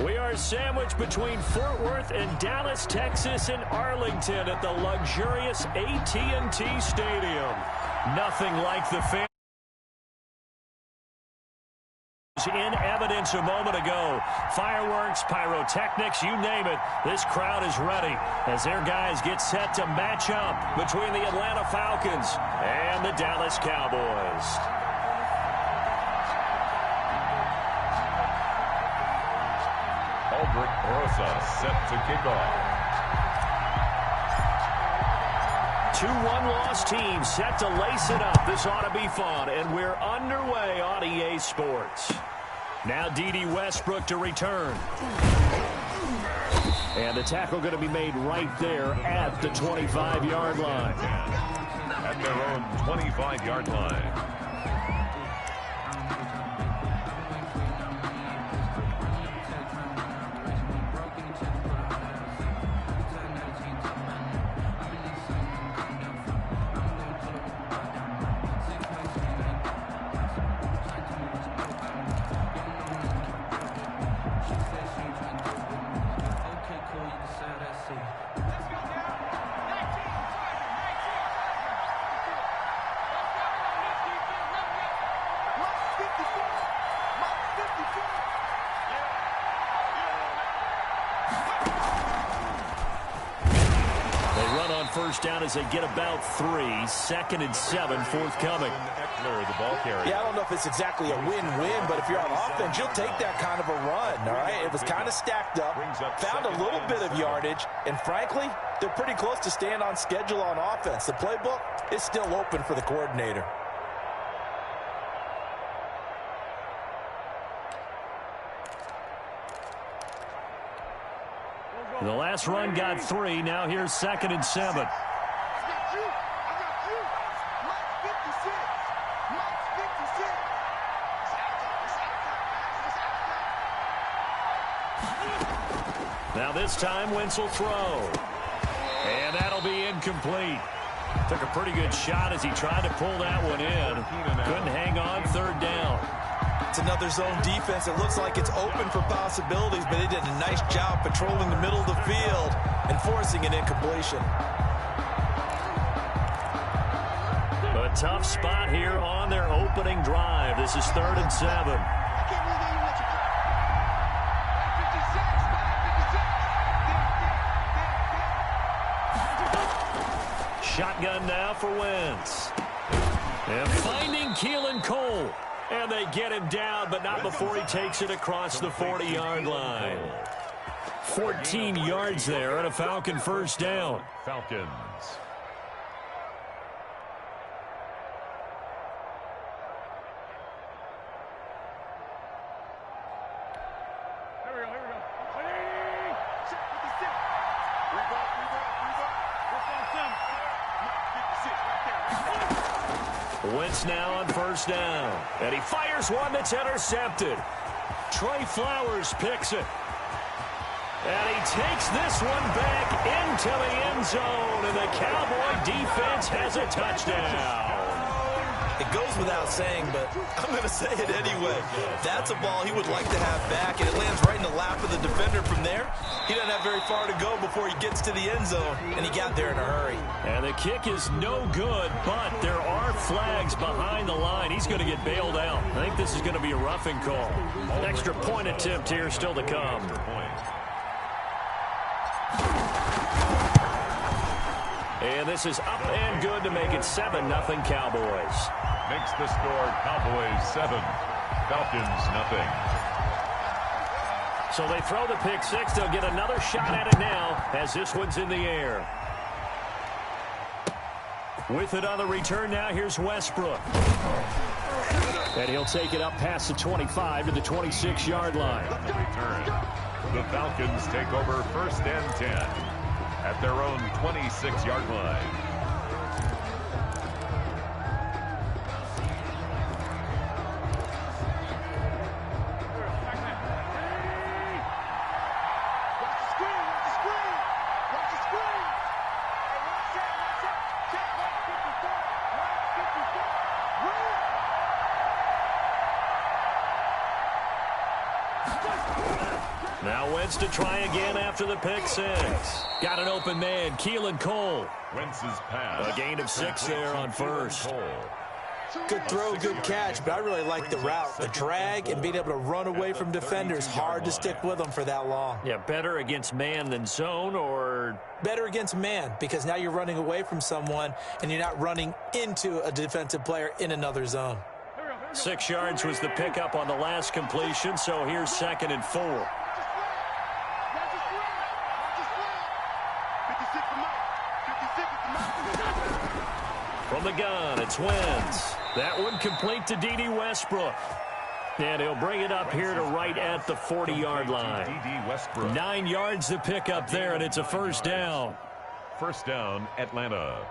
We are sandwiched between Fort Worth and Dallas, Texas, and Arlington at the luxurious AT&T Stadium. Nothing like the fans in evidence a moment ago. Fireworks, pyrotechnics, you name it. This crowd is ready as their guys get set to match up between the Atlanta Falcons and the Dallas Cowboys. Aldrich Rosa set to kick off. 2-1 loss team set to lace it up. This ought to be fun, and we're underway on EA Sports. Now D.D. Westbrook to return. And the tackle going to be made right there at the 25-yard line. At their own 25-yard line. First down as they get about 3. 2nd and 7 forthcoming. The ball carrier. Yeah, I don't know if it's exactly a win-win, but if you're on offense, you'll take that kind of a run, all right? It was kind of stacked up, found a little bit of yardage, and frankly, they're pretty close to staying on schedule on offense. The playbook is still open for the coordinator. The last run got 3. Now here's 2nd and 7. Now this time Wentz will throw. And that'll be incomplete. Took a pretty good shot as he tried to pull that one in. Couldn't hang on 3rd down. It's another zone defense. It looks like it's open for possibilities, but they did a nice job patrolling the middle of the field and forcing an incompletion. A tough spot here on their opening drive. This is 3rd and 7. Shotgun now for Wentz. And finding Keelan Cole. And they get him down, but not before he takes it across the 40-yard line. 14 yards there and a Falcon first down. Falcons. Wentz now on first down. And he fires one that's intercepted. Trey Flowers picks it. And he takes this one back into the end zone. And the Cowboy defense has a touchdown. It goes without saying, but I'm going to say it anyway. That's a ball he would like to have back, and it lands right in the lap of the defender from there. He doesn't have very far to go before he gets to the end zone, and he got there in a hurry. And the kick is no good, but there are flags behind the line. He's going to get bailed out. I think this is going to be a roughing call. An extra point attempt here still to come. And this is up and good to make it 7-0 Cowboys. Makes the score Cowboys 7, Falcons 0. So they throw the pick six. They'll get another shot at it now as this one's in the air. With it on the return now, here's Westbrook. And he'll take it up past the 25 to the 26-yard line. Return. The Falcons take over 1st and 10 at their own 26-yard line. Now Wentz to try again after the pick six. Got an open man, Keelan Cole. Wentz's pass. A gain of 6 there on first. Good throw, good catch, but I really like the route. The drag and being able to run away from defenders, hard to stick with them for that long. Yeah, better against man than zone, or? Better against man, because now you're running away from someone and you're not running into a defensive player in another zone. 6 yards was the pickup on the last completion, so here's 2nd and 4. From the gun, it's Wentz. That one complete to D.D. Westbrook. And he'll bring it up here to right at the 40-yard line. 9 yards to pick up there, and it's a first down. First down, Atlanta.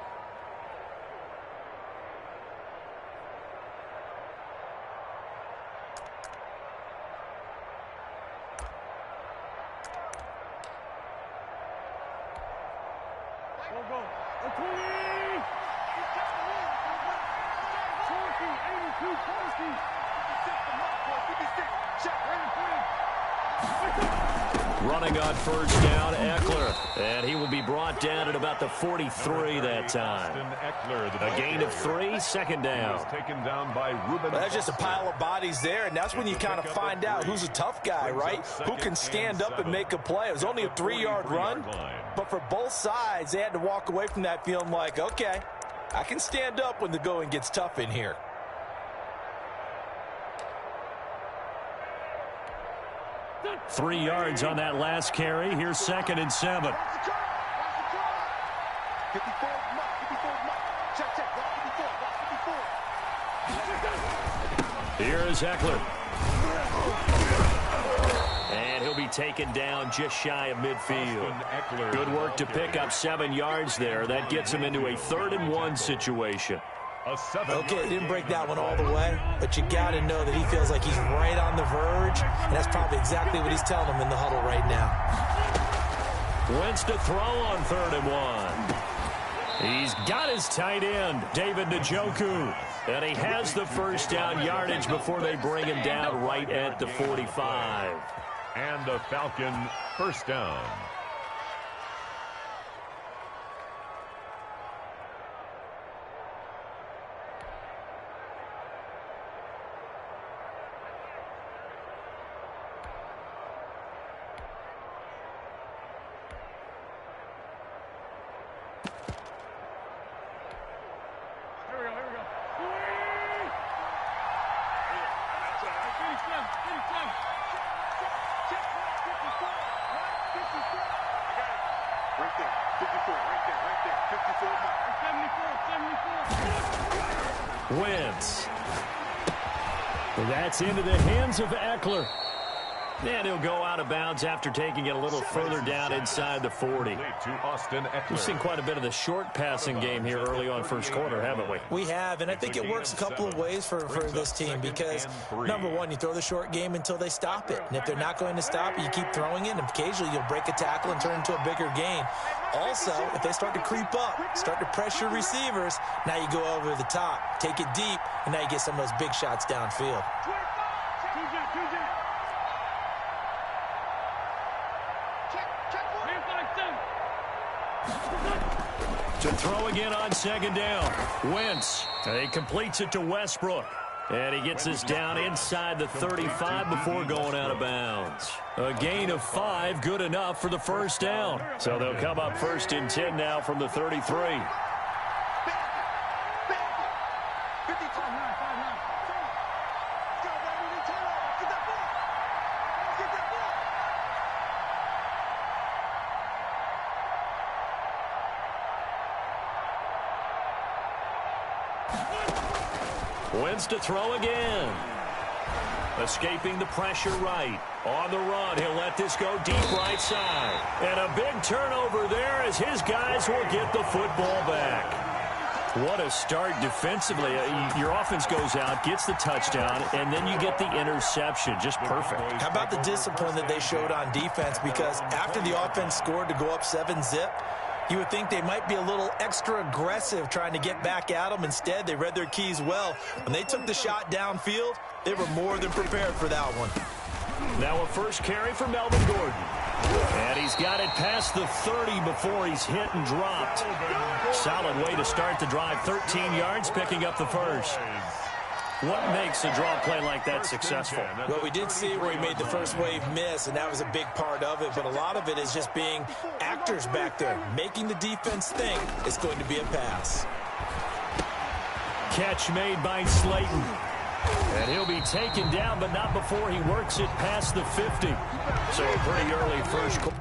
Running on first down, Eckler. And he will be brought down at about the 43 that time. A gain of 3, 2nd down. Taken down by Ruben. That's just a pile of bodies there, and that's when you kind of find out who's a tough guy, right? Who can stand up and make a play. It was only a 3-yard run, but for both sides, they had to walk away from that feeling like, okay, I can stand up when the going gets tough in here. Three yards on that last carry. Here's 2nd and 7. Here is Eckler. And he'll be taken down just shy of midfield. Good work to pick up 7 yards there. That gets him into a 3rd and 1 situation. Okay, didn't break that one all the way, but you got to know that he feels like he's right on the verge, and that's probably exactly what he's telling him in the huddle right now. Wentz to throw on 3rd and 1. He's got his tight end, David Njoku, and he has the first down yardage before they bring him down right at the 45. And a Falcon first down. Wentz. That's into the hands of Eckler. And he'll go out of bounds after taking it a little further down inside the 40. We've seen quite a bit of the short passing game here early on first quarter, haven't we? We have, and I think it works a couple of ways for this team because, number one, you throw the short game until they stop it. And if they're not going to stop it, you keep throwing it, and occasionally you'll break a tackle and turn into a bigger gain. Also, if they start to creep up, start to pressure receivers, now you go over the top, take it deep, and now you get some of those big shots downfield. To throw again on 2nd down. Wentz. He completes it to Westbrook. And he gets us down inside the 35 before going out of bounds. A gain of 5, good enough for the first down. So they'll come up 1st and 10 now from the 33. Wentz to throw again. Escaping the pressure right. On the run, he'll let this go deep right side. And a big turnover there as his guys will get the football back. What a start defensively. Your offense goes out, gets the touchdown, and then you get the interception. Just perfect. How about the discipline that they showed on defense? Because after the offense scored to go up 7-zip, you would think they might be a little extra aggressive trying to get back at them. Instead, they read their keys well. When they took the shot downfield, they were more than prepared for that one. Now a first carry for Melvin Gordon. And he's got it past the 30 before he's hit and dropped. Solid way to start the drive. 13 yards, picking up the first. What makes a draw play like that successful? Well, we did see where he made the first wave miss, and that was a big part of it. But a lot of it is just being actors back there, making the defense think it's going to be a pass. Catch made by Slayton. And he'll be taken down, but not before he works it past the 50. So a pretty early first quarter.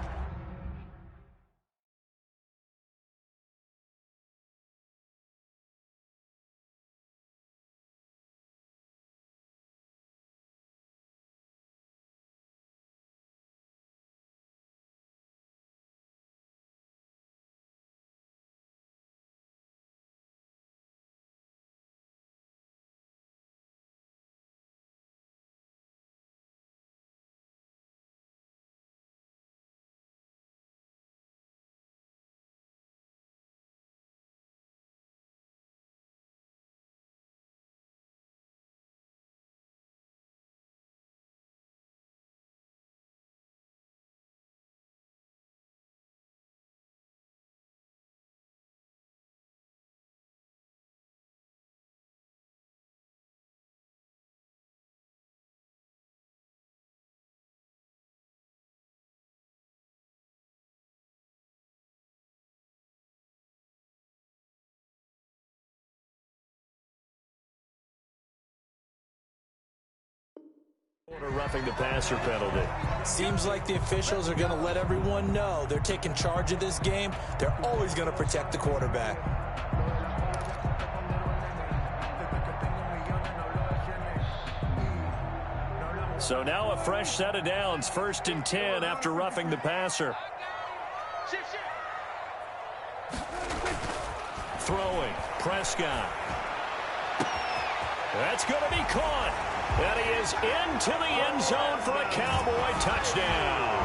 Roughing the passer penalty. Seems like the officials are going to let everyone know they're taking charge of this game. They're always going to protect the quarterback. So now a fresh set of downs, 1st and 10 after roughing the passer. Throwing, Prescott. That's going to be caught. And he is into the end zone for a Cowboy touchdown.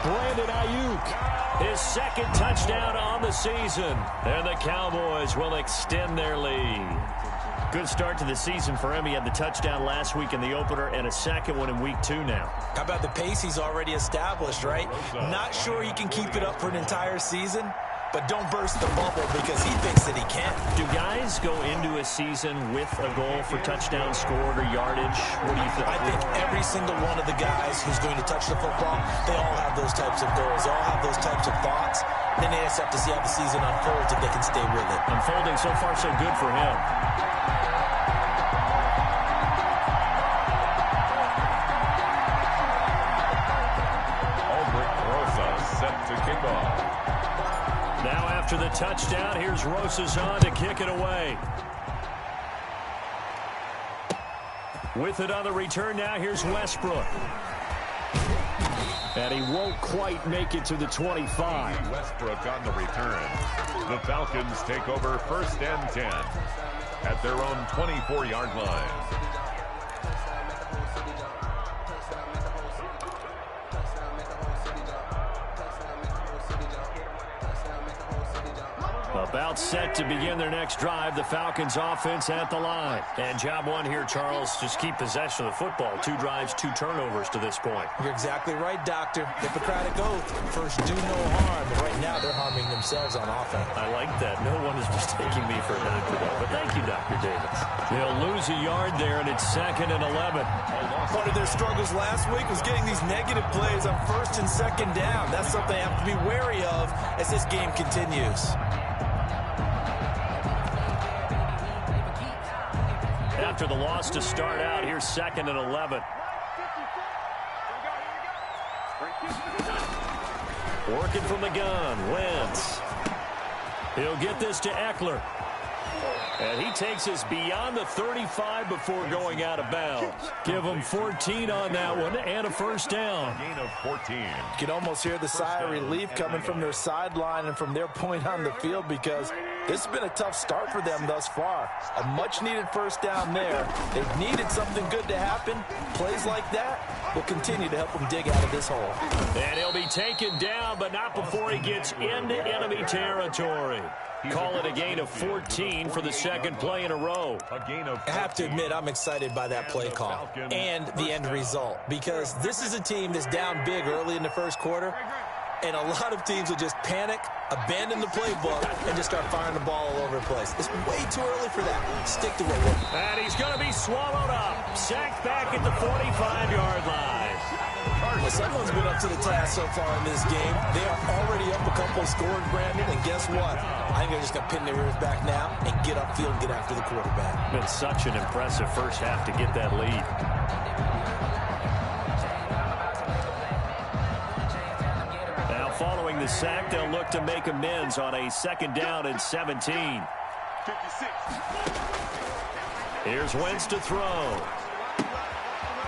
Brandon Ayuk, his 2nd touchdown on the season. And the Cowboys will extend their lead. Good start to the season for him. He had the touchdown last week in the opener and a 2nd one in week 2 now. How about the pace he's already established, right? Not sure he can keep it up for an entire season, but don't burst the bubble because he thinks that he can. Do guys go into a season with a goal for touchdown scored or yardage? What do you think? I think every single one of the guys who's going to touch the football, they all have those types of goals. They all have those types of thoughts. Then they just have to see how the season unfolds if they can stay with it. Unfolding so far so good for him. Set to kick off. Now after the touchdown, here's Rosas on to kick it away. With it on the return now, here's Westbrook. And he won't quite make it to the 25. Westbrook on the return. The Falcons take over 1st and 10 at their own 24-yard line. About set to begin their next drive. The Falcons offense at the line. And job one here, Charles, just keep possession of the football. 2 drives, 2 turnovers to this point. You're exactly right, Doctor. Hippocratic oath. First, do no harm. But right now, they're harming themselves on offense. I like that. No one is mistaking me for a doctor, though. But thank you, Dr. Davis. They'll lose a yard there, and it's 2nd and 11. Part of their struggles last week was getting these negative plays on 1st and 2nd down. That's something they have to be wary of as this game continues. After the loss to start out, here's 2nd and 11. Working from the gun, Wentz. He'll get this to Eckler. And he takes us beyond the 35 before going out of bounds. Give him 14 on that one and a 1st down. Gain of 14. You can almost hear the sigh of relief coming from their sideline and from their point on the field because This has been a tough start for them thus far. A much-needed first down there. They've needed something good to happen. Plays like that will continue to help them dig out of this hole. And he'll be taken down, but not before he gets into enemy territory. Call it a gain of 14 for the second play in a row. I have to admit, I'm excited by that play call and the end result, because this is a team that's down big early in the first quarter, and a lot of teams will just panic, abandon the playbook, and just start firing the ball all over the place. It's way too early for that. Stick to what works. And he's going to be swallowed up. Sacked back at the 45-yard line. Well, someone's been up to the task so far in this game. They are already up a couple of scores, Brandon, and guess what? I think they're just going to pin their ears back now and get upfield and get after the quarterback. Been such an impressive first half to get that lead. Now, following the sack, they'll look to make amends on a 2nd down and 17. 56. Here's Wentz to throw.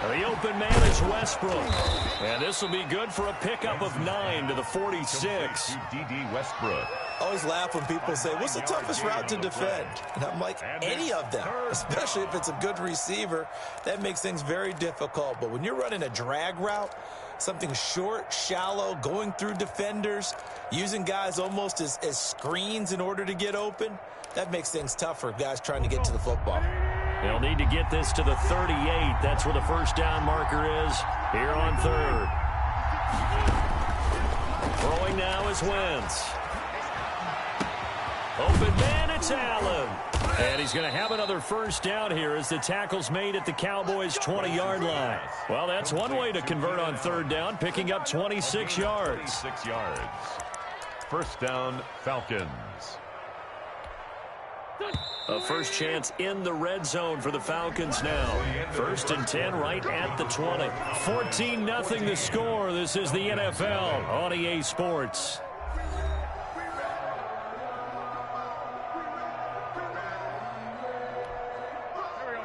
The open man is Westbrook. And this will be good for a pickup of 9 to the 46. D.D. Westbrook. I always laugh when people say, what's the toughest route to defend? And I'm like, any of them, especially if it's a good receiver. That makes things very difficult. But when you're running a drag route, something short, shallow, going through defenders, using guys almost as screens in order to get open, that makes things tough for guys trying to get to the football. They'll need to get this to the 38. That's where the first down marker is here on 3rd. Throwing now is Wentz. Open man, it's Allen. And he's going to have another first down here as the tackle's made at the Cowboys' 20-yard line. Well, that's one way to convert on 3rd down, picking up 26 yards. 26 yards. First down, Falcons. A first chance in the red zone for the Falcons now. 1st and 10 right at the 20. 14-0 the score. This is the NFL on EA Sports.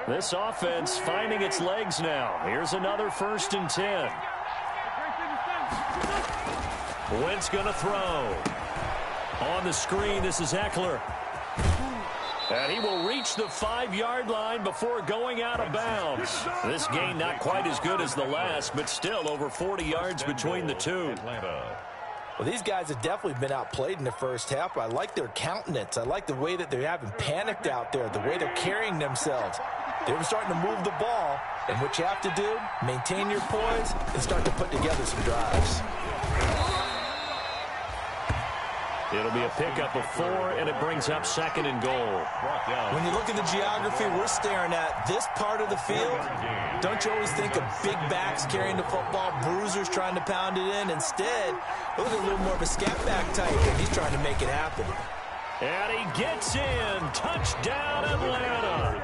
This offense finding its legs now. Here's another 1st and 10. Wentz going to throw. On the screen, this is Eckler. And he will reach the 5-yard line before going out of bounds. This gain not quite as good as the last, but still over 40 yards between the two. Well, these guys have definitely been outplayed in the first half. I like their countenance. I like the way that they haven't panicked out there, the way they're carrying themselves. They're starting to move the ball, and what you have to do, maintain your poise and start to put together some drives. It'll be a pickup of 4, and it brings up 2nd and goal. When you look at the geography we're staring at, this part of the field, don't you always think of big backs carrying the football, bruisers trying to pound it in? Instead, look at a little more of a scat back type, and he's trying to make it happen. And he gets in. Touchdown, Atlanta.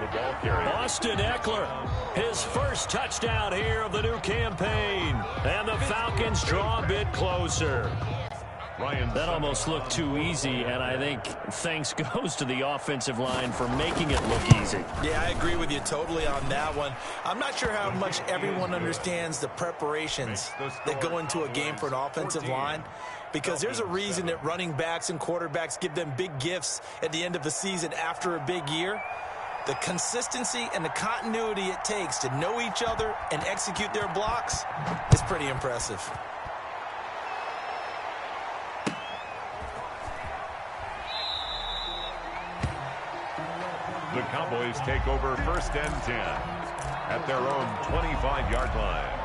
Austin Eckler, his first touchdown here of the new campaign. And the Falcons draw a bit closer. That almost looked too easy, and I think thanks goes to the offensive line for making it look easy. Yeah, I agree with you totally on that one. I'm not sure how much everyone understands the preparations that go into a game for an offensive line, because there's a reason that running backs and quarterbacks give them big gifts at the end of the season after a big year. The consistency and the continuity it takes to know each other and execute their blocks is pretty impressive. The Cowboys take over 1st and 10 at their own 25-yard line.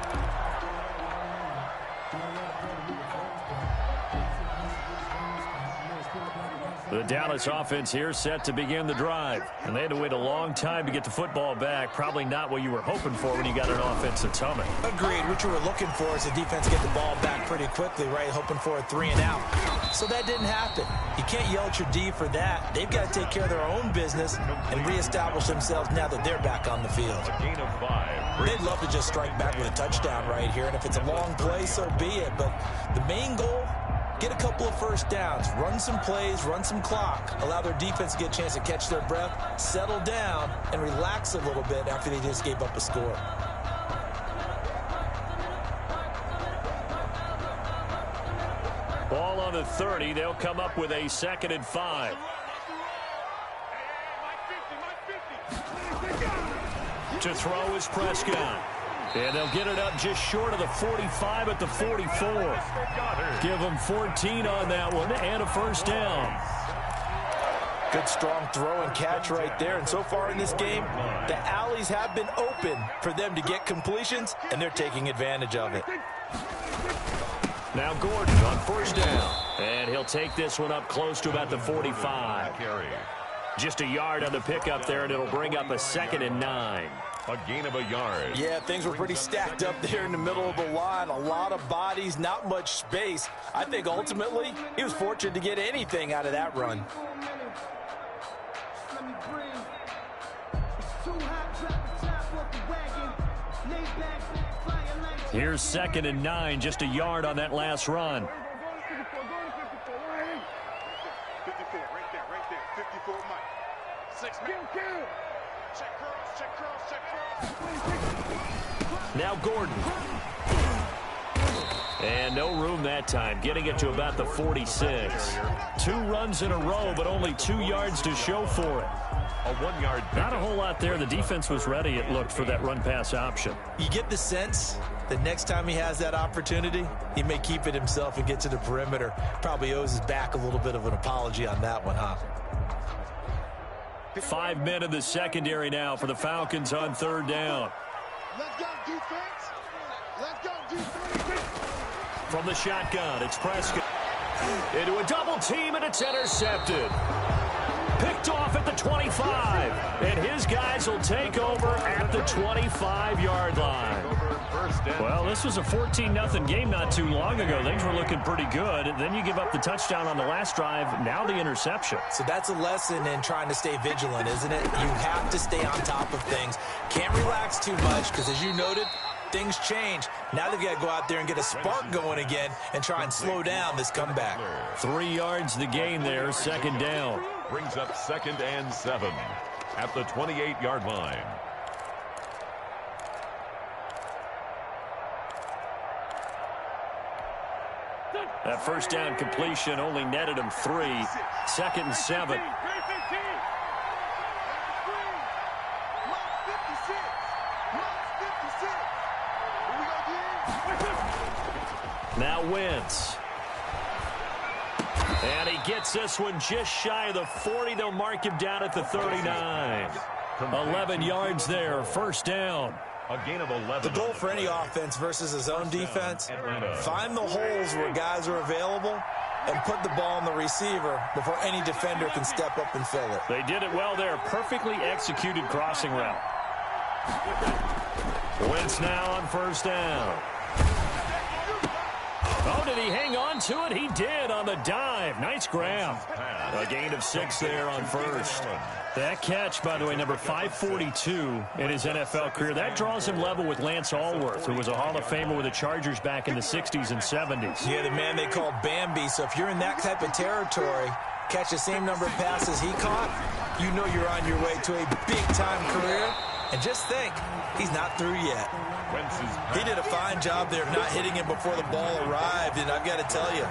The Dallas offense here set to begin the drive. And they had to wait a long time to get the football back. Probably not what you were hoping for when you got an offense that's humming. Agreed. What you were looking for is the defense get the ball back pretty quickly, right? Hoping for a 3 and out. So that didn't happen. You can't yell at your D for that. They've got to take care of their own business and reestablish themselves now that they're back on the field. A gain of 5. They'd love to just strike back with a touchdown right here. And if it's a long play, so be it. But the main goal, get a couple of first downs, run some plays, run some clock, allow their defense to get a chance to catch their breath, settle down, and relax a little bit after they just gave up a score. Ball on the 30. They'll come up with a 2nd and 5. To throw is Prescott. And they'll get it up just short of the 45 at the 44. Give them 14 on that one and a first down. Good strong throw and catch right there. And so far in this game, the alleys have been open for them to get completions, and they're taking advantage of it. Now Gordon on first down. And he'll take this one up close to about the 45. Just a yard on the pickup there, and it'll bring up a 2nd and 9. A gain of a yard. Yeah, things were pretty stacked up there in the middle of the line. A lot of bodies, not much space. I think ultimately he was fortunate to get anything out of that run. Here's 2nd and 9, just a yard on that last run. 54, right there, 54, Mike. 6 man. Check curls. Now Gordon. And no room that time, getting it to about the 46. 2 runs in a row, but only 2 yards to show for it. A 1-yard pickup. Not a whole lot there. The defense was ready, it looked, for that run-pass option. You get the sense that next time he has that opportunity, he may keep it himself and get to the perimeter. Probably owes his back a little bit of an apology on that one, huh? 5 men in the secondary now for the Falcons on 3rd down. Let's go, defense. Let's go, defense. From the shotgun, it's Prescott. Into a double team, and it's intercepted. Picked off at the 25, and his guys will take over at the 25-yard line. Well, this was a 14-0 game not too long ago. Things were looking pretty good. Then you give up the touchdown on the last drive, now the interception. So that's a lesson in trying to stay vigilant, isn't it? You have to stay on top of things. Can't relax too much because, as you noted, things change. Now they've got to go out there and get a spark going again and try and slow down this comeback. 3 yards the gain there, 2nd down. Brings up 2nd and 7 at the 28-yard line. That first down completion only netted him 3. 2nd and 7. Now Wentz. And he gets this one just shy of the 40. They'll mark him down at the 39. 11 yards there, first down. A gain of 11. The goal for any offense versus his own defense, find the holes where guys are available and put the ball on the receiver before any defender can step up and fill it. They did it well there. Perfectly executed crossing route. Wentz now on first down. Oh, did he hang on to it? He did on the dive. Nice grab. A gain of 6 there on first. That catch, by the way, number 542 in his NFL career. That draws him level with Lance Allworth, who was a Hall of Famer with the Chargers back in the 60s and 70s. Yeah, the man they called Bambi. So if you're in that type of territory, catch the same number of passes he caught, you know you're on your way to a big-time career. And just think, he's not through yet. He did a fine job there of not hitting him before the ball arrived, and I've got to tell you,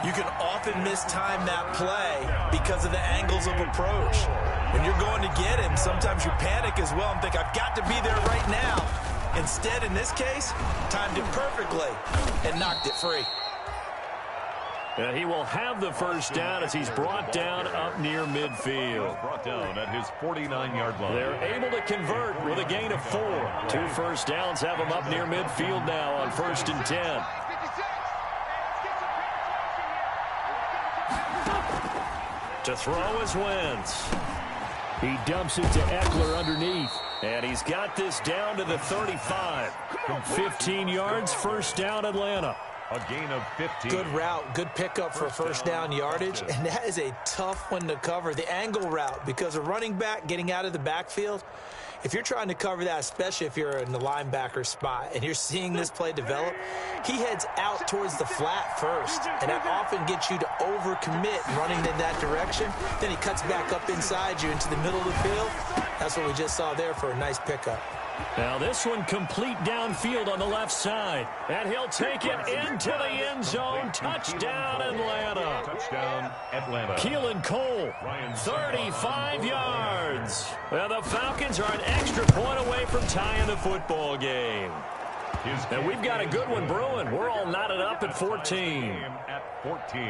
you can often mistime that play because of the angles of approach. When you're going to get him, sometimes you panic as well and think, I've got to be there right now. Instead, in this case, timed it perfectly and knocked it free. And he will have the first down as he's brought down up near midfield. Brought down at his 49-yard line. They're able to convert with a gain of 4. 2 first downs have him up near midfield now on 1st and 10. To throw is Wentz. He dumps it to Eckler underneath. And he's got this down to the 35. 15 yards, first down Atlanta. A gain of 15. Good route, good pickup for first down yardage, and that is a tough one to cover. The angle route, because a running back getting out of the backfield, if you're trying to cover that, especially if you're in the linebacker spot and you're seeing this play develop, he heads out towards the flat first, and that often gets you to overcommit running in that direction. Then he cuts back up inside you into the middle of the field. That's what we just saw there for a nice pickup. Now this one complete downfield on the left side. And he'll take it into the end zone. Touchdown, Atlanta. Touchdown, Atlanta. Keelan Cole, 35 yards. yards. Well, the Falcons are an extra point away from tying the football game. And we've got a good one brewing. We're all knotted up at 14. At 14.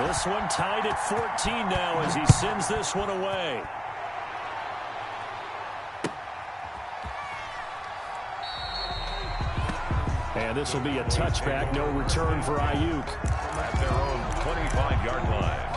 This one tied at 14 now as he sends this one away. And this will be a touchback, no return for Ayuk. At their own 25-yard line.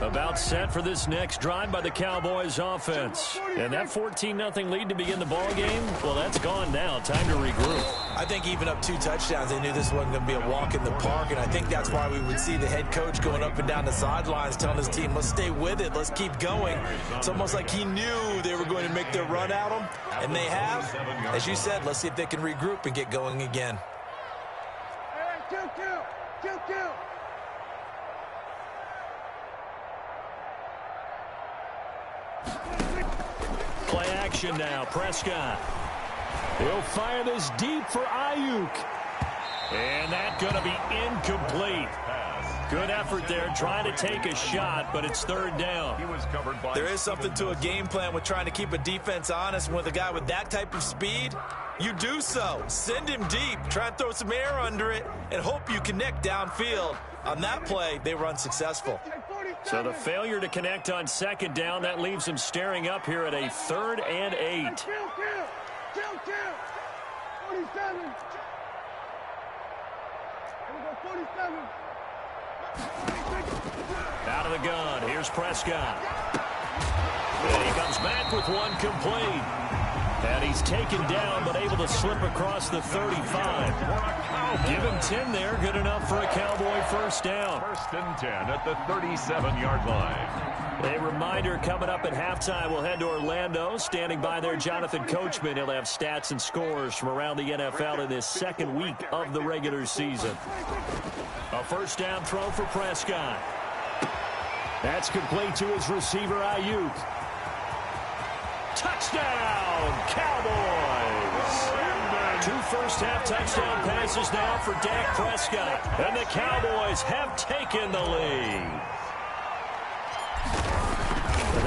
About set for this next drive by the Cowboys offense. And that 14-0 lead to begin the ball game, well, that's gone now. Time to regroup. I think even up 2 touchdowns, they knew this wasn't going to be a walk in the park, and I think that's why we would see the head coach going up and down the sidelines telling his team, let's stay with it, let's keep going. It's almost like he knew they were going to make their run at him, and they have. As you said, let's see if they can regroup and get going again. Kill. Play action now. Prescott. He'll fire this deep for Ayuk. And that's going to be incomplete. Good effort there, trying to take a shot, but it's third down. He was covered by There is something to a game plan with trying to keep a defense honest. With a guy with that type of speed, you do so. Send him deep, try and throw some air under it, and hope you connect downfield. On that play, they were unsuccessful. So the failure to connect on second down, that leaves him staring up here at a 3rd and 8. Kill. 47. Here we go, 47. Out of the gun, here's Prescott. And he comes back with one complete. And he's taken down, but able to slip across the 35. Give him 10 there, good enough for a Cowboy first down. 1st and 10 at the 37-yard line. A reminder coming up at halftime, we'll head to Orlando. Standing by there, Jonathan Coachman. He'll have stats and scores from around the NFL in this second week of the regular season. A first down throw for Prescott. That's complete to his receiver, Ayuk. Touchdown, Cowboys! 2 first-half touchdown passes now for Dak Prescott. And the Cowboys have taken the lead.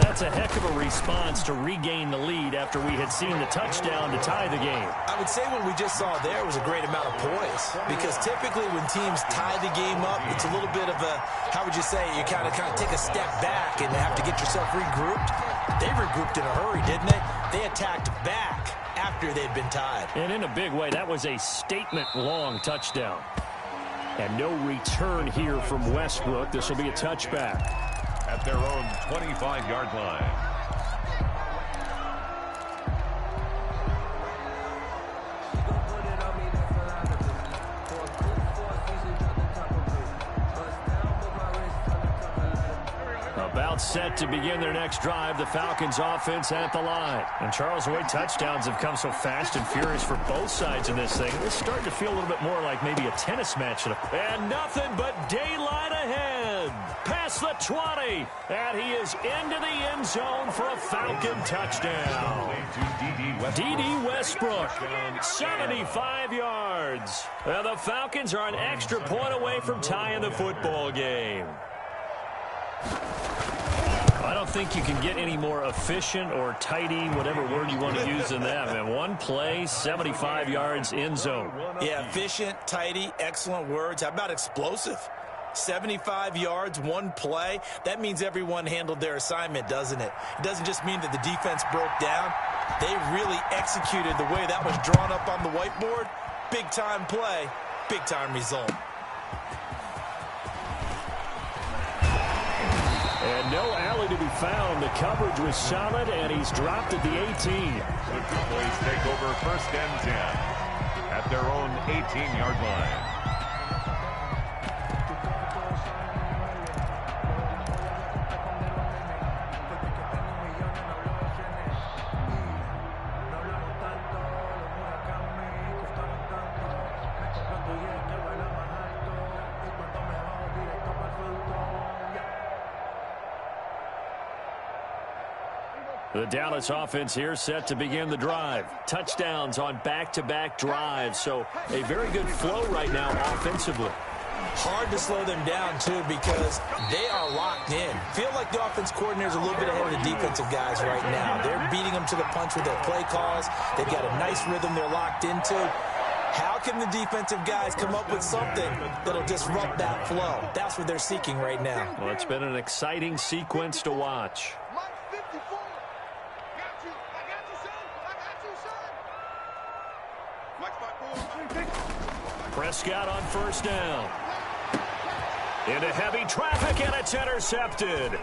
That's a heck of a response to regain the lead after we had seen the touchdown to tie the game. I would say what we just saw there was a great amount of poise, because typically when teams tie the game up, it's a little bit of a, how would you say, you kind of take a step back and have to get yourself regrouped. They regrouped in a hurry, didn't they? They attacked back after they'd been tied. And in a big way, that was a statement-long touchdown. And no return here from Westbrook. This will be a touchback. At their own 25-yard line. About set to begin their next drive, the Falcons offense at the line. And Charles, the way touchdowns have come so fast and furious for both sides in this thing, it's starting to feel a little bit more like maybe a tennis match. And nothing but daylight ahead. Past the 20. And he is into the end zone for a Falcon touchdown. D.D. Westbrook, 75 yards. Well, the Falcons are an extra point away from tying the football game. I don't think you can get any more efficient or tidy, whatever word you want to use in that. Man, one play, 75 yards, end zone. Yeah, efficient, tidy, excellent words. How about explosive? 75 yards, one play. That means everyone handled their assignment, doesn't it? It doesn't just mean that the defense broke down. They really executed the way that was drawn up on the whiteboard. Big-time play, big-time result. And no alley to be found. The coverage was solid, and he's dropped at the 18. The Cowboys take over 1st and 10 at their own 18-yard line. The Dallas offense here set to begin the drive. Touchdowns on back-to-back drives, so a very good flow right now offensively. Hard to slow them down, too, because they are locked in. Feel like the offense coordinator's a little bit ahead of the defensive guys right now. They're beating them to the punch with their play calls. They've got a nice rhythm they're locked into. How can the defensive guys come up with something that'll disrupt that flow? That's what they're seeking right now. Well, it's been an exciting sequence to watch. Prescott on first down. Into heavy traffic, and it's intercepted.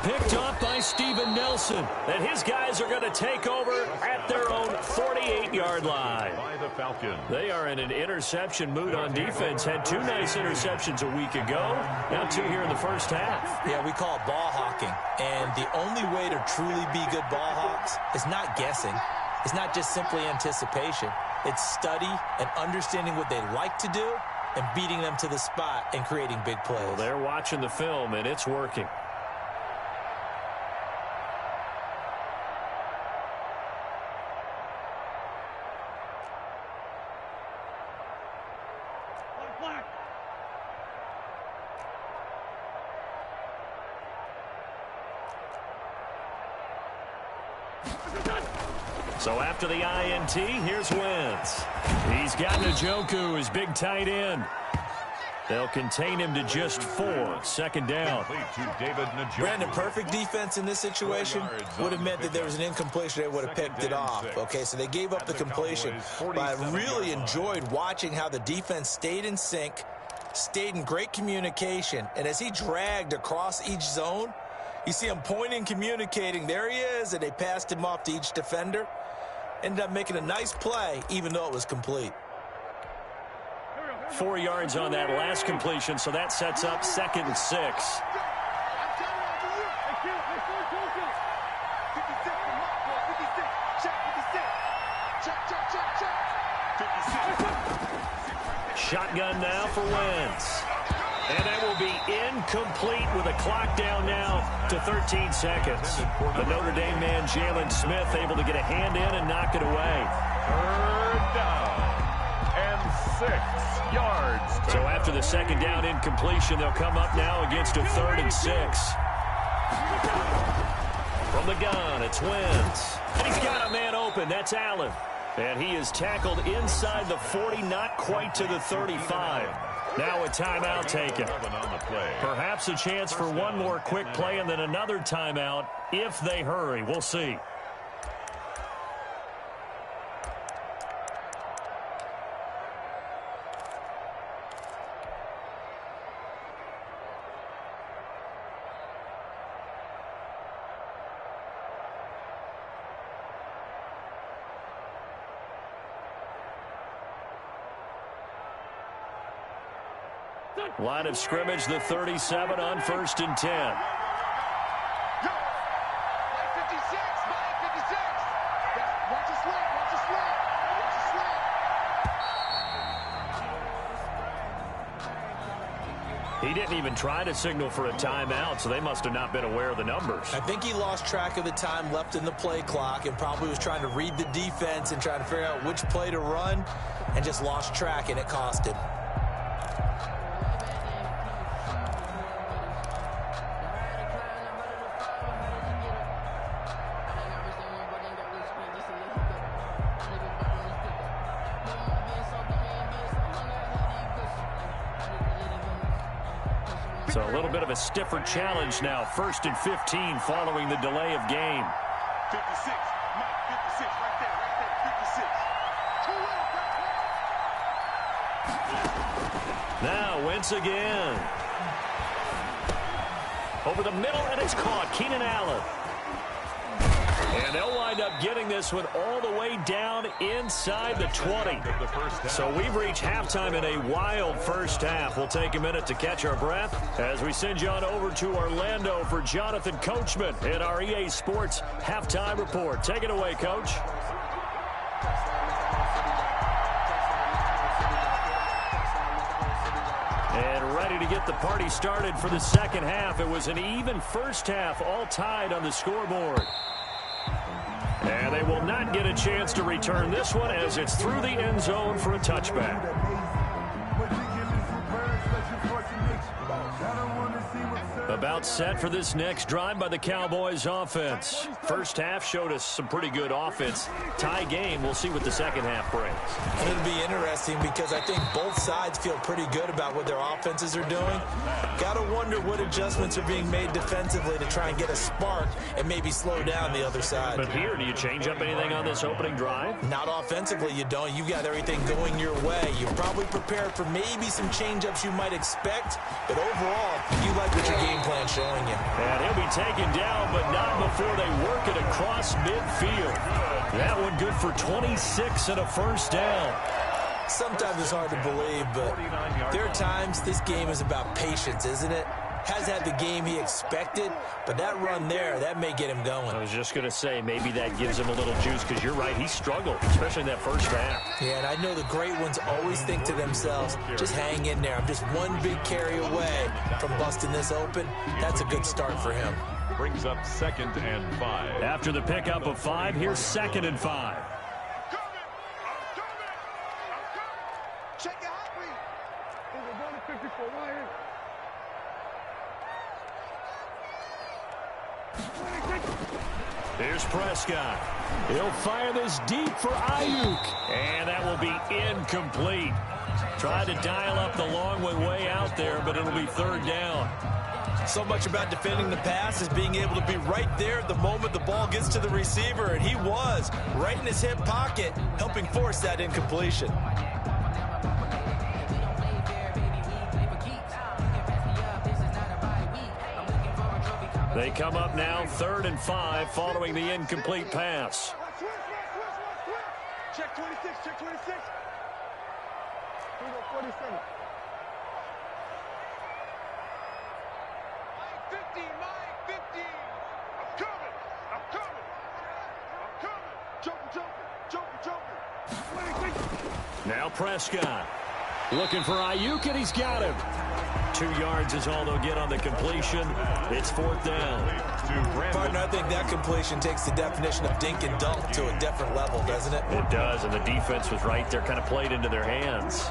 Picked off by Steven Nelson. And his guys are going to take over at their own 48-yard line. By the Falcons. They are in an interception mood on defense. Had 2 nice interceptions a week ago. Now 2 here in the first half. Yeah, we call it ball hawking. And the only way to truly be good ball hawks is not guessing. It's not just simply anticipation. It's study and understanding what they like to do and beating them to the spot and creating big plays. Well, they're watching the film, and it's working. So after the INT, here's Wentz. He's got Njoku, his big tight end. They'll contain him to just 4. Second down. Brandon, perfect defense in this situation would have meant that there was an incompletion. They would have picked it off. Okay, so they gave up the completion. But I really enjoyed watching how the defense stayed in sync, stayed in great communication. And as he dragged across each zone, you see him pointing, communicating. There he is, and they passed him off to each defender. Ended up making a nice play, even though it was complete. 4 yards on that last completion, so that sets up 2nd and 6. Shotgun now for Wentz. And that will be incomplete with a clock down now to 13 seconds. The Notre Dame man, Jalen Smith, able to get a hand in and knock it away. 3rd down and 6 yards. So after the 2nd down incompletion, they'll come up now against a 3rd and 6. From the gun, it's Wentz. And he's got a man open. That's Allen. And he is tackled inside the 40, not quite to the 35. Now a timeout taken. Perhaps a chance for one more quick play and then another timeout if they hurry. We'll see. Line of scrimmage, the 37 on 1st and 10. He didn't even try to signal for a timeout, so they must have not been aware of the numbers. I think he lost track of the time left in the play clock and probably was trying to read the defense and trying to figure out which play to run and just lost track, and it cost him. So a little bit of a stiffer challenge now. 1st and 15 following the delay of game. 56, Mike, 56, right there, 56. Now Wentz again. Over the middle, and it's caught. Keenan Allen. And they'll wind up getting this one all the way down inside the 20. So we've reached halftime in a wild first half. We'll take a minute to catch our breath as we send you on over to Orlando for Jonathan Coachman in our EA Sports Halftime Report. Take it away, Coach. And ready to get the party started for the second half. It was an even first half, all tied on the scoreboard. And they will not get a chance to return this one as it's through the end zone for a touchback. About set for this next drive by the Cowboys offense. First half showed us some pretty good offense. Tie game, we'll see what the second half brings. It'll be interesting because I think both sides feel pretty good about what their offenses are doing. Got to wonder what adjustments are being made defensively to try and get a spark and maybe slow down the other side. But here, do you change up anything on this opening drive? Not offensively, you don't. You've got everything going your way. You're probably prepared for maybe some change-ups you might expect, but overall, you like what your game plan showing you. And he'll be taken down, but not before they work it across midfield. That one good for 26 and a first down. Sometimes it's hard to believe, but there are times this game is about patience, isn't it? Has had the game he expected, but that run there, that may get him going. I was just going to say, maybe that gives him a little juice, because you're right, he struggled, especially in that first half. Yeah, and I know the great ones always think to themselves, just hang in there. I'm just one big carry away from busting this open. That's a good start for him. Brings up 2nd and 5. After the pickup of 5, here's 2nd and 5. Check your hot read. Here's Prescott. He'll fire this deep for Ayuk. And that will be incomplete. Tried to dial up the long way out there, but it'll be 3rd down. So much about defending the pass is being able to be right there at the moment the ball gets to the receiver, and he was right in his hip pocket, helping force that incompletion. They come up now 3rd and 5 following the incomplete pass. Check 26, check 26. Here we go, 47. 50, Mike, 50. I'm coming, I'm coming, I'm coming. Joker. Now Prescott looking for Ayuk, and he's got him. 2 yards is all they'll get on the completion. It's 4th down. Partner, I think that completion takes the definition of dink and dunk to a different level, doesn't it? It does, and the defense was right there, kind of played into their hands.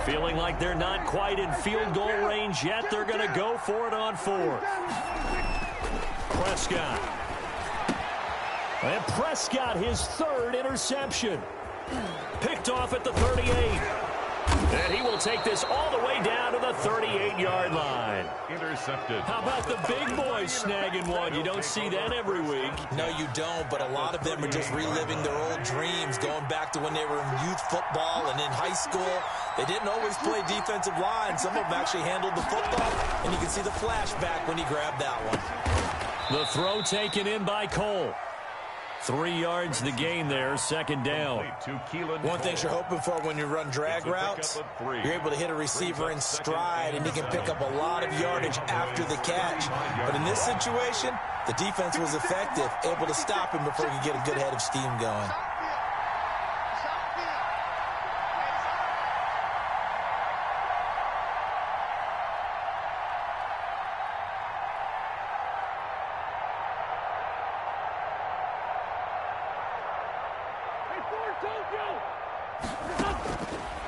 Feeling like they're not quite in field goal range yet. They're going to go for it on 4th. Prescott. And Prescott, his 3rd interception. Picked off at the 38. And he will take this all the way down to the 38-yard line. Intercepted. How about the big boys snagging one? You don't see that every week. No, you don't, but a lot of them are just reliving their old dreams, going back to when they were in youth football and in high school. They didn't always play defensive line. Some of them actually handled the football, and you can see the flashback when he grabbed that one. The throw taken in by Cole. 3 yards the gain there, 2nd down. One thing you're hoping for when you run drag routes, you're able to hit a receiver in stride, and he can pick up a lot of yardage after the catch. But in this situation, the defense was effective, able to stop him before he could get a good head of steam going.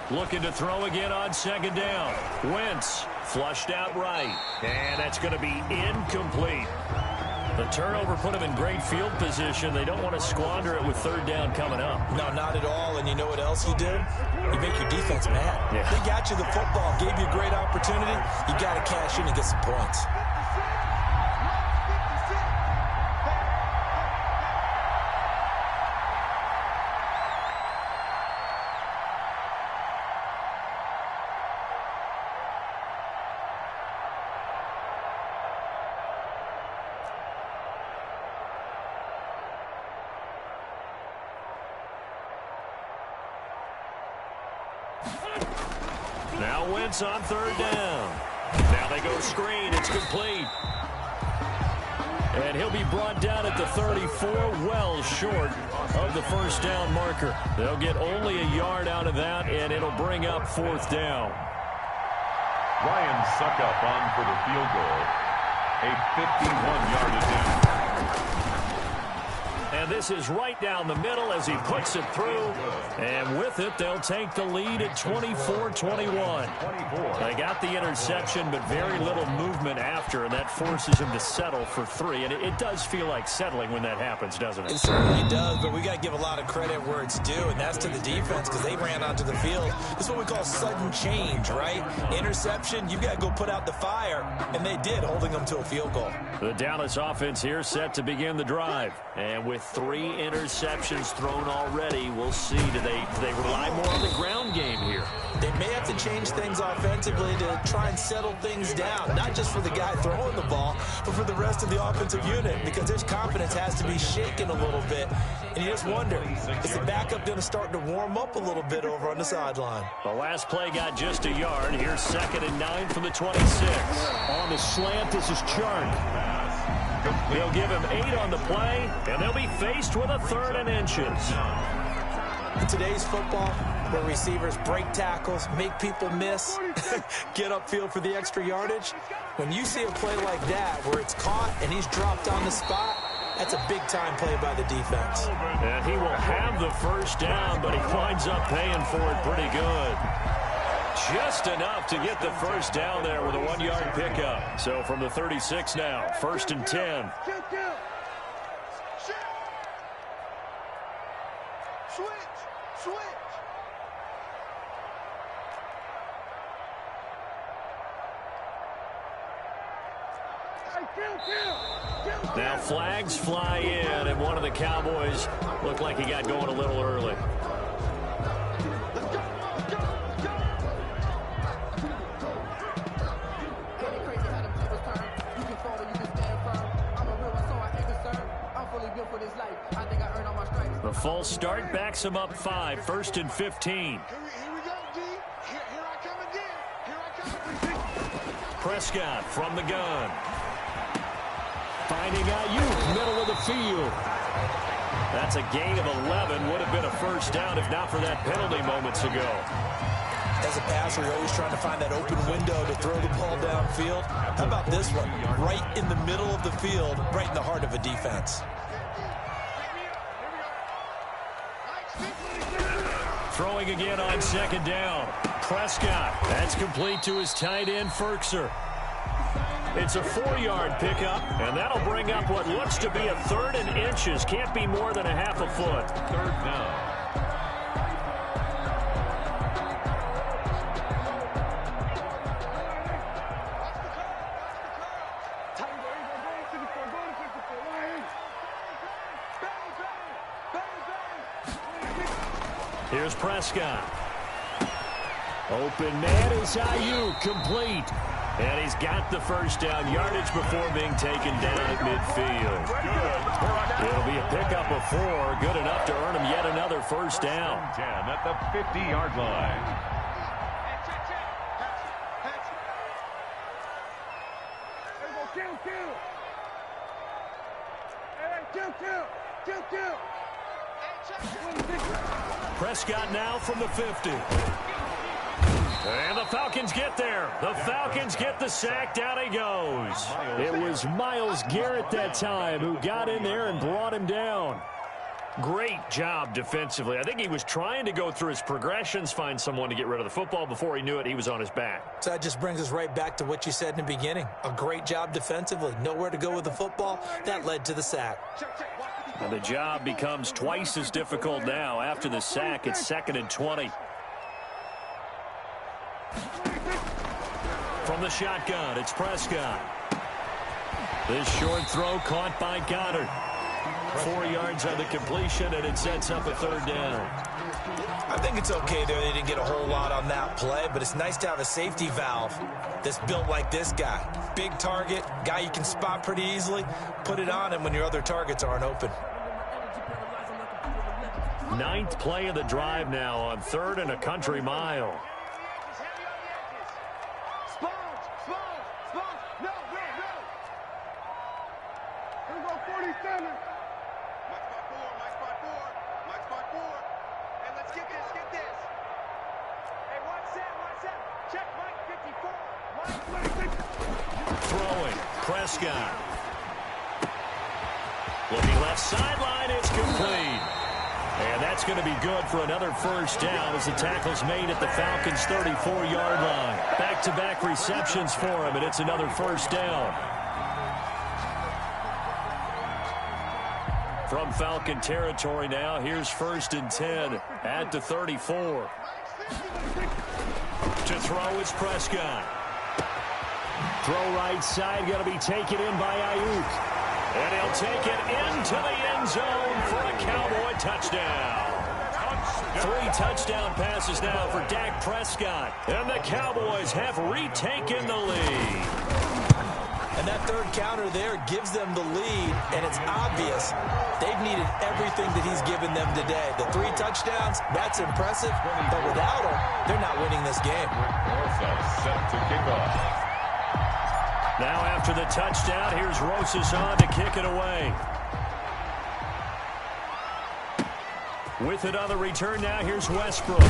Looking to throw again on 2nd down. Wentz flushed out right. And that's going to be incomplete. The turnover put them in great field position. They don't want to squander it with 3rd down coming up. No, not at all. And you know what else you do? You make your defense mad. Yeah. They got you the football, gave you a great opportunity. You got to cash in and get some points. Now Wentz on 3rd down. Now they go screen. It's complete. And he'll be brought down at the 34, well short of the 1st down marker. They'll get only a yard out of that, and it'll bring up 4th down. Ryan Suckup on for the field goal. A 51-yard attempt. And this is right down the middle as he puts it through. And with it, they'll take the lead at 24-21. They got the interception, but very little movement after, and that forces him to settle for 3. And it does feel like settling when that happens, doesn't it? It certainly does, but we got to give a lot of credit where it's due, and that's to the defense because they ran onto the field. This is what we call sudden change, right? Interception, you got to go put out the fire, and they did, holding them to a field goal. The Dallas offense here set to begin the drive. And with 3 interceptions thrown already, we'll see. Do they rely more on the ground game here? They may have to change things offensively to try and settle things down, not just for the guy throwing the ball, but for the rest of the offensive unit, because their confidence has to be shaken a little bit. And you just wonder, is the backup going to start to warm up a little bit over on the sideline? The last play got just a yard. Here's 2nd and 9 from the 26. On the slant, this is Chark. They'll give him 8 on the play, and they'll be faced with a 3rd and inches. In today's football, where receivers break tackles, make people miss, get upfield for the extra yardage, when you see a play like that where it's caught and he's dropped on the spot, that's a big-time play by the defense. And he will have the first down, but he winds up paying for it pretty good. Just enough to get the first down there with a 1-yard pickup. So from the 36 now, 1st and 10. Switch. Now flags fly in, and one of the Cowboys looked like he got going a little early. The false start backs him up 5, 1st and 15. Here we go, D. Here I come again. Prescott from the gun. Finding Ayuk, middle of the field. That's a gain of 11. Would have been a first down if not for that penalty moments ago. As a passer, you're always trying to find that open window to throw the ball downfield. How about this one? Right in the middle of the field, right in the heart of a defense. Throwing again on 2nd down. Prescott. That's complete to his tight end, Ferkser. It's a 4-yard pickup, and that'll bring up what looks to be a 3rd and inches. Can't be more than a half a foot. 3rd down. Here's Prescott. Open man is Ayuk, complete. And he's got the first down yardage before being taken down at midfield. It'll be a pickup of 4, good enough to earn him yet another first down. 10 at the 50-yard line. Prescott now from the 50. And the Falcons get there. The Falcons get the sack. Down he goes. It was Myles Garrett that time who got in there and brought him down. Great job defensively. I think he was trying to go through his progressions, find someone to get rid of the football. Before he knew it, he was on his back. So that just brings us right back to what you said in the beginning. A great job defensively. Nowhere to go with the football. That led to the sack. And the job becomes twice as difficult now. After the sack, it's 2nd and 20. From the shotgun, it's Prescott. This short throw caught by Goddard. 4 yards on the completion, and it sets up a 3rd down. I think it's okay there. They didn't get a whole lot on that play, but it's nice to have a safety valve that's built like this guy. Big target, guy you can spot pretty easily. Put it on him when your other targets aren't open. 9th play of the drive now on 3rd and a country mile. Throwing, Prescott. Looking left sideline, it's complete. And that's going to be good for another first down as the tackle's made at the Falcons' 34-yard line. Back-to-back receptions for him, and it's another first down. From Falcon territory now, here's 1st and 10 at the 34. To throw is Prescott. Throw right side, going to be taken in by Ayuk. And he'll take it into the end zone for a Cowboy touchdown. 3 touchdown passes now for Dak Prescott. And the Cowboys have retaken the lead. And that third counter there gives them the lead, and it's obvious they've needed everything that he's given them today. The 3 touchdowns, that's impressive, but without him, they're not winning this game. Set to kick off. Now after the touchdown, here's Rosas on to kick it away. With it on the return now, here's Westbrook.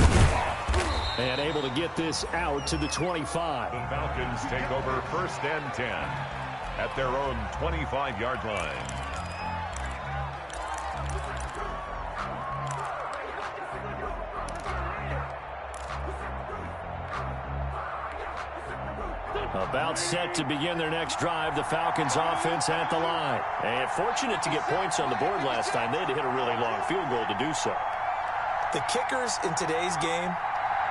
And able to get this out to the 25. The Falcons take over 1st and 10 at their own 25-yard line. About set to begin their next drive, the Falcons offense at the line. And fortunate to get points on the board last time. They had to hit a really long field goal to do so. The kickers in today's game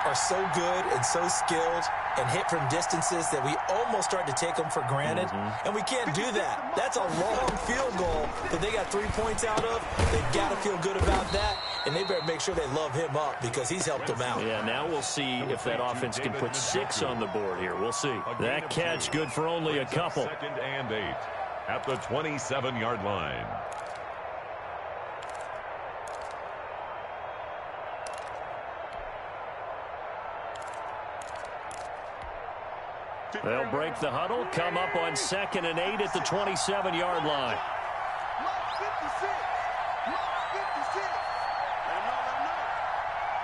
are so good and so skilled and hit from distances that we almost start to take them for granted. And we can't do that. That's a long field goal that they got 3 points out of. They've got to feel good about that, and they better make sure they love him up because he's helped them out. Yeah, now we'll see if that offense can put 6 on the board here. We'll see. That catch good for only a couple. 2nd and 8 at the 27-yard line. They'll break the huddle, come up on 2nd and 8 at the 27-yard line. Block 56. Block 56.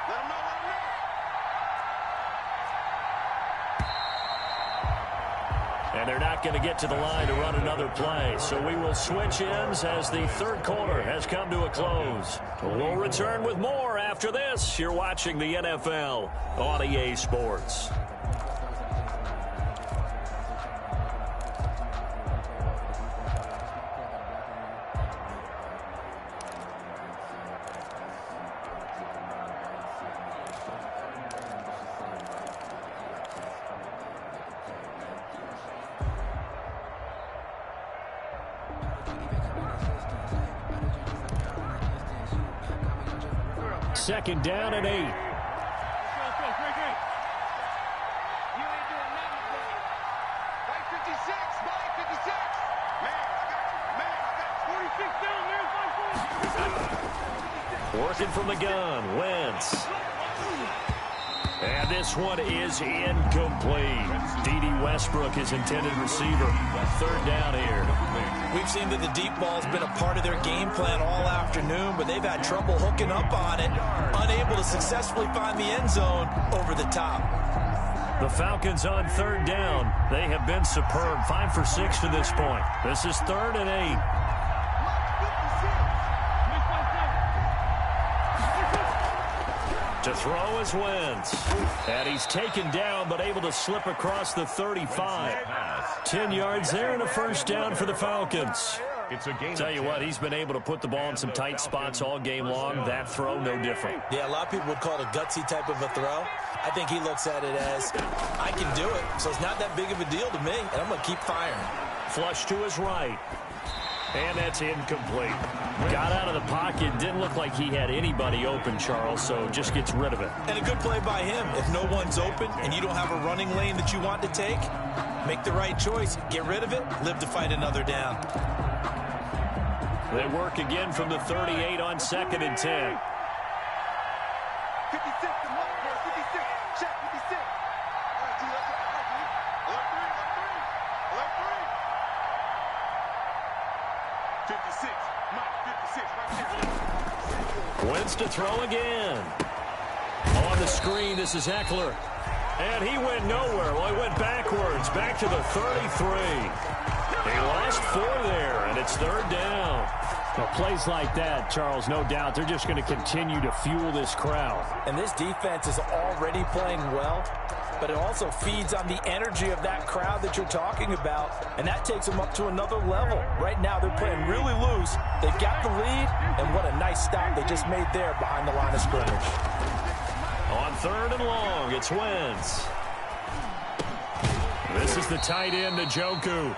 Let him know. And they're not going to get to the line to run another play. So we will switch ends as the third quarter has come to a close. We'll return with more after this. You're watching the NFL on EA Sports. Second down and 8. You ain't doing nothing. Mike 56. Mike 56. Man, I got 46 down there. Working from the gun, Wentz. And this one is incomplete. D.D. Westbrook is intended receiver. 3rd down here. We've seen that the deep ball's been a part of their game plan all afternoon, but they've had trouble hooking up on it, unable to successfully find the end zone over the top. The Falcons on 3rd down. They have been superb. 5 for 6 to this point. This is 3rd and 8. To throw is Wentz. And he's taken down, but able to slip across the 35. 10 yards there and a first down for the Falcons. Tell you what, he's been able to put the ball in some tight spots all game long. That throw, no different. Yeah, a lot of people would call it a gutsy type of a throw. I think he looks at it as, I can do it, so it's not that big of a deal to me, and I'm going to keep firing. Flush to his right. And that's incomplete. Got out of the pocket. Didn't look like he had anybody open, Charles, so just gets rid of it. And a good play by him. If no one's open and you don't have a running lane that you want to take, make the right choice. Get rid of it. Live to fight another down. They work again from the 38 on 2nd and 10. 56 to Mike. 56. Check 56. All right, G, let's go. Alert 3. 56. Mike, 56. Right there. Wentz to throw again. On the screen, this is Eckler. And he went nowhere. Well, he went backwards, back to the 33. He lost 4 there, and it's 3rd down. Well, plays like that, Charles, no doubt, they're just going to continue to fuel this crowd. And this defense is already playing well, but it also feeds on the energy of that crowd that you're talking about, and that takes them up to another level. Right now, they're playing really loose. They've got the lead, and what a nice stop they just made there behind the line of scrimmage. On 3rd and long, it's Wentz. This is the tight end, Njoku.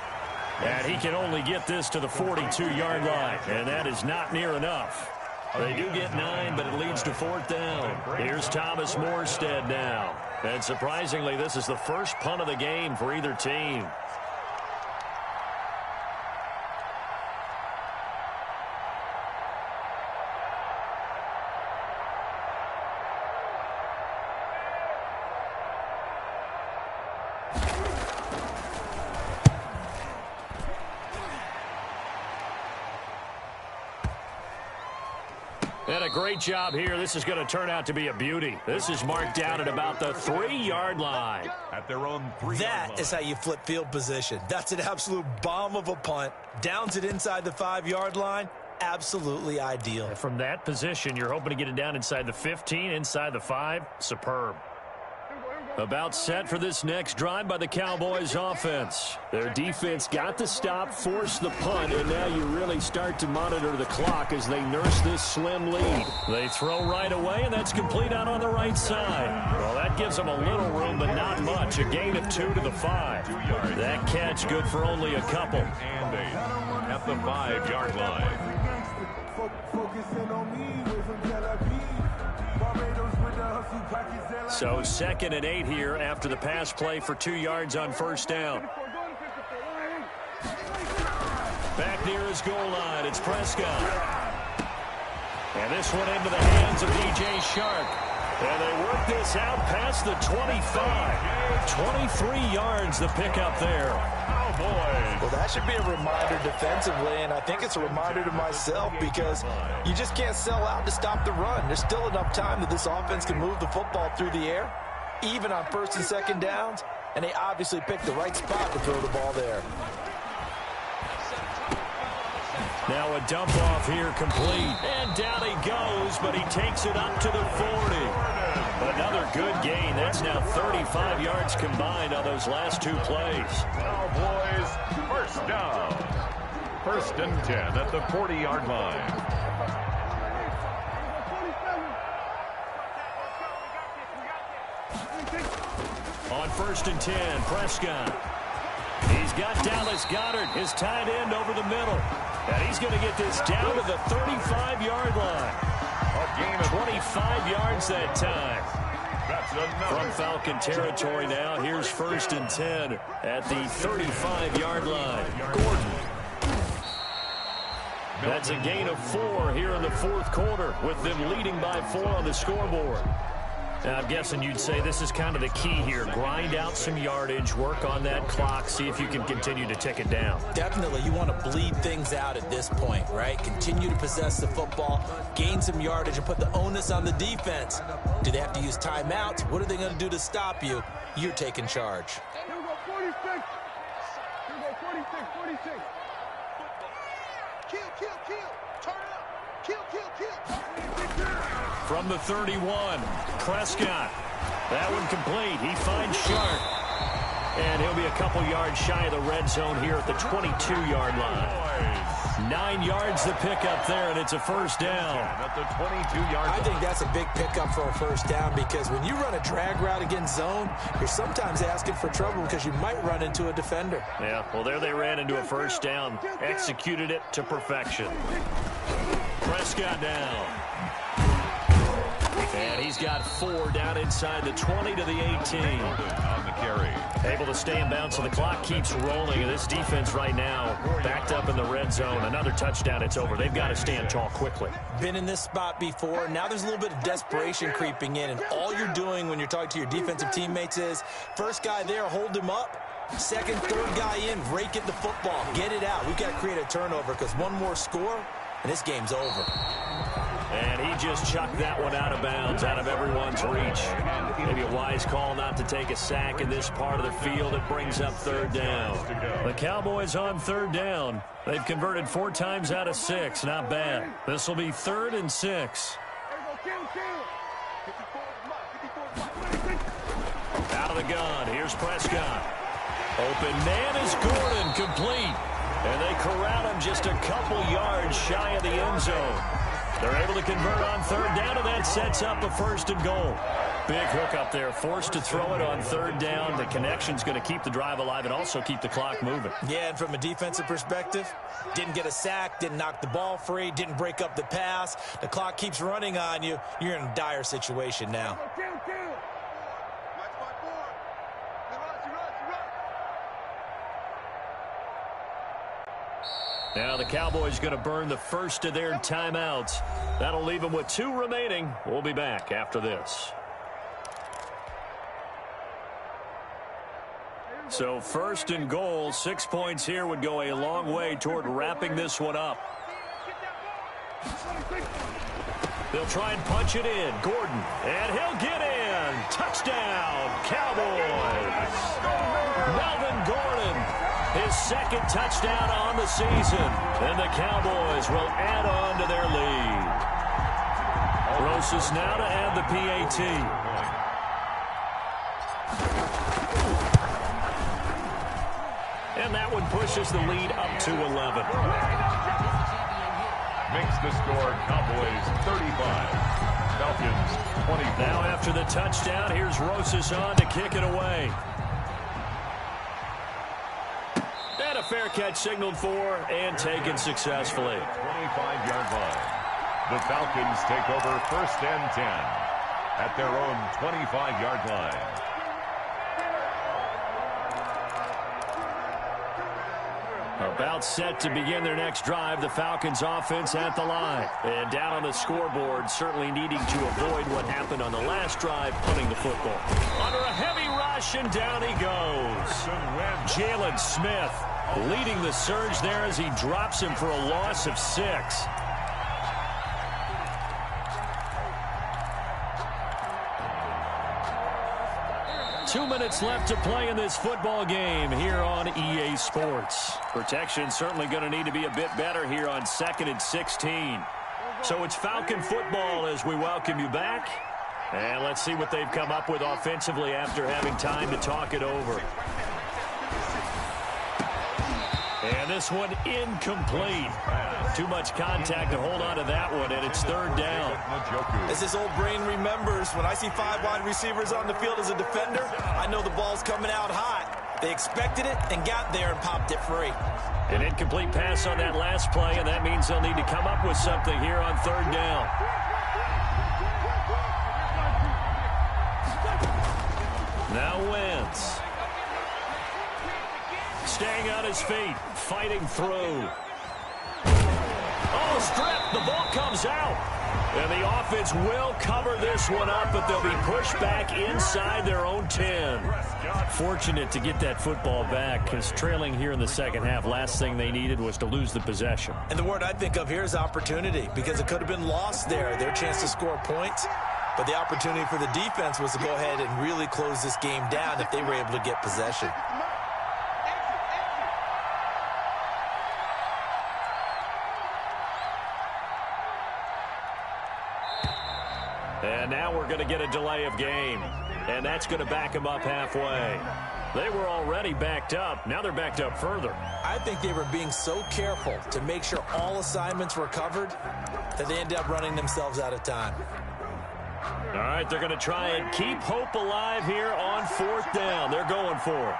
And he can only get this to the 42-yard line, and that is not near enough. They do get 9, but it leads to 4th down. Here's Thomas Morstead now. And surprisingly, this is the first punt of the game for either team. And a great job here. This is going to turn out to be a beauty. This is marked down at about the 3-yard line. At their own 3-yard line. That is how you flip field position. That's an absolute bomb of a punt. Downs it inside the 5-yard line. Absolutely ideal. And from that position, you're hoping to get it down inside the 15, inside the 5. Superb. About set for this next drive by the Cowboys offense. Their defense got the stop, forced the punt, and now you really start to monitor the clock as they nurse this slim lead. They throw right away, and that's complete out on the right side. Well, that gives them a little room, but not much. A gain of 2 to the 5. 2 yards. That catch good for only a couple. And 8 at the 5-yard line. So 2nd and 8 here after the pass play for 2 yards on 1st down. Back near his goal line, it's Prescott. And this one into the hands of DJ Shark. And they work this out past the 25. 23 yards the pickup there. Oh, boy. Well, that should be a reminder defensively, and I think it's a reminder to myself because you just can't sell out to stop the run. There's still enough time that this offense can move the football through the air, even on 1st and 2nd downs, and they obviously picked the right spot to throw the ball there. Now a dump off here complete. And down he goes, but he takes it up to the 40. Another good gain. That's now 35 yards combined on those last 2 plays. Cowboys, 1st down. 1st and 10 at the 40-yard line. On 1st and 10, Prescott. He's got Dallas Goedert, his tight end, over the middle. And he's going to get this down to the 35-yard line. A gain of 25 yards that time. That's another. From Falcon territory now, here's 1st and 10 at the 35-yard line. Gordon. That's a gain of 4 here in the 4th quarter, with them leading by 4 on the scoreboard. Now, I'm guessing you'd say this is kind of the key here. Grind out some yardage, work on that clock, see if you can continue to tick it down. Definitely, you want to bleed things out at this point, right? Continue to possess the football, gain some yardage, and put the onus on the defense. Do they have to use timeouts? What are they going to do to stop you? You're taking charge. Here we go, 46. Here we go, 46, 46. Kill. Turn up. Kill. From the 31, Prescott. That one complete. He finds Shark. And he'll be a couple yards shy of the red zone here at the 22-yard line. 9 yards the pickup there, and it's a 1st down. At the 22-yard line. I think that's a big pickup for a 1st down because when you run a drag route against zone, you're sometimes asking for trouble because you might run into a defender. Yeah, well, there they ran into a 1st down. Executed it to perfection. Prescott down. And he's got 4 down inside the 20 to the 18. On the carry. Able to stay in bounds, so the clock keeps rolling. And this defense right now backed up in the red zone. Another touchdown, it's over. They've got to stand tall quickly. Been in this spot before. Now there's a little bit of desperation creeping in. And all you're doing when you're talking to your defensive teammates is, first guy there, hold him up. Second, third guy in, rake at the football. Get it out. We've got to create a turnover because one more score, and this game's over. And he just chucked that one out of bounds, out of everyone's reach. Maybe a wise call not to take a sack in this part of the field. It brings up third down. The Cowboys on third down. They've converted 4 times out of 6. Not bad. This will be 3rd and 6. Out of the gun. Here's Prescott. Open man is Gordon, complete. And they corral him just a couple yards shy of the end zone. They're able to convert on third down, and that sets up a 1st and goal. Big hook up there, forced to throw it on third down. The connection's going to keep the drive alive and also keep the clock moving. Yeah, and from a defensive perspective, didn't get a sack, didn't knock the ball free, didn't break up the pass. The clock keeps running on you. You're in a dire situation now. Now the Cowboys going to burn the first of their timeouts. That'll leave them with 2 remaining. We'll be back after this. So 1st and goal, 6 points here would go a long way toward wrapping this one up. They'll try and punch it in. Gordon, and he'll get in. Touchdown, Cowboys. Melvin Gordon, his 2nd touchdown on the season. And the Cowboys will add on to their lead. Rosas now to add the PAT. And that one pushes the lead up to 11. Makes the score Cowboys 35. Falcons 24. Now after the touchdown, here's Rosas on to kick it away. And a fair catch signaled for and taken successfully. 25-yard line. The Falcons take over 1st and 10 at their own 25-yard line. About set to begin their next drive, the Falcons offense at the line. And down on the scoreboard, certainly needing to avoid what happened on the last drive, punting the football. Under a heavy rush, and down he goes. Jalen Smith leading the surge there as he drops him for a loss of 6. 2 minutes left to play in this football game here on EA Sports. Protection certainly going to need to be a bit better here on 2nd and 16. So it's Falcon football as we welcome you back. And let's see what they've come up with offensively after having time to talk it over. And this one incomplete. Too much contact to hold on to that one, and it's 3rd down. As this old brain remembers, when I see 5 wide receivers on the field as a defender, I know the ball's coming out hot. They expected it and got there and popped it free. An incomplete pass on that last play, and that means they'll need to come up with something here on 3rd down. Now Wentz. Staying on his feet, fighting through. Oh, strip. The ball comes out. And the offense will cover this one up, but they'll be pushed back inside their own 10. Fortunate to get that football back, because trailing here in the second half, last thing they needed was to lose the possession. And the word I think of here is opportunity, because it could have been lost there, their chance to score points. But the opportunity for the defense was to go ahead and really close this game down if they were able to get possession. And now we're going to get a delay of game. And that's going to back them up halfway. They were already backed up. Now they're backed up further. I think they were being so careful to make sure all assignments were covered that they ended up running themselves out of time. All right, they're going to try and keep hope alive here on 4th down. They're going for it.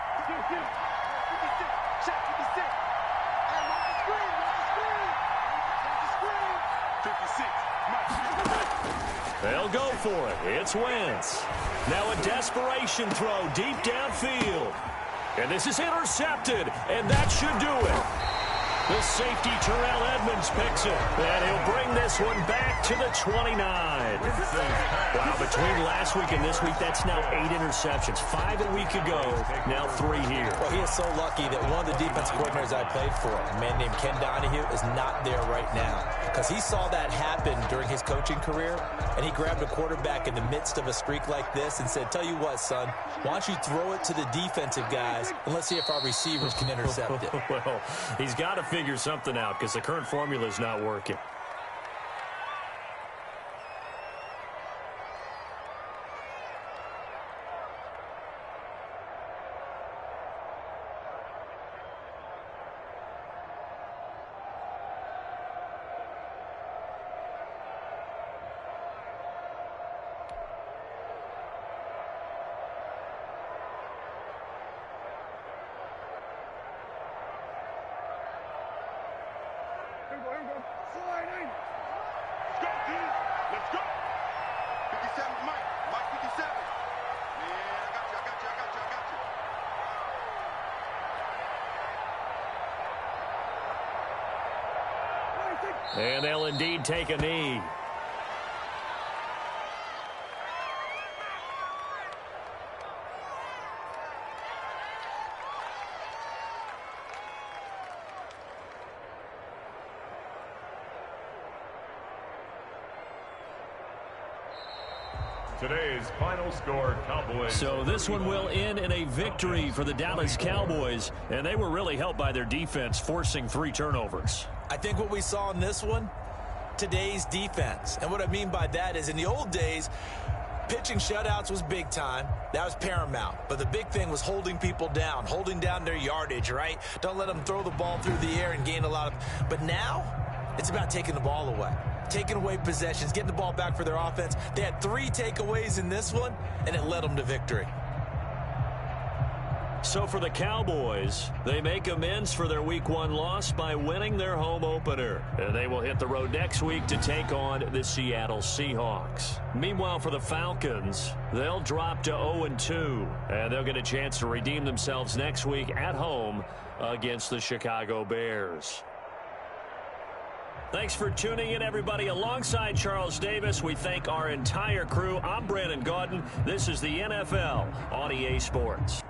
They'll go for it. It's Wentz. Now a desperation throw deep downfield. And this is intercepted, and that should do it. The safety, Terrell Edmonds, picks it. And he'll bring this one back to the 29. Wow, between last week and this week, that's now 8 interceptions. 5 a week ago, now 3 here. Well, he is so lucky that one of the defensive coordinators I played for, a man named Ken Donahue, is not there right now. because he saw that happen during his coaching career, and he grabbed a quarterback in the midst of a streak like this and said, tell you what, son, why don't you throw it to the defensive guys, and let's see if our receivers can intercept it. Well, he's got to figure something out because the current formula is not working. Let's go, team. Let's go. 57's Mike. Mike 57. Yeah, I got you. And they'll indeed take a knee. Today's final score, Cowboys. So this one will end in a victory for the Dallas Cowboys, and they were really helped by their defense, forcing 3 turnovers. I think what we saw in this one, today's defense. And what I mean by that is in the old days, pitching shutouts was big time. That was paramount. But the big thing was holding people down, holding down their yardage, right? Don't let them throw the ball through the air and gain a lot of... But now, it's about taking the ball away. Taking away possessions, getting the ball back for their offense. They had 3 takeaways in this one, and it led them to victory. So for the Cowboys, they make amends for their Week 1 loss by winning their home opener. And they will hit the road next week to take on the Seattle Seahawks. Meanwhile, for the Falcons, they'll drop to 0-2, and they'll get a chance to redeem themselves next week at home against the Chicago Bears. Thanks for tuning in, everybody. Alongside Charles Davis, we thank our entire crew. I'm Brandon Gaudin. This is the NFL on EA Sports.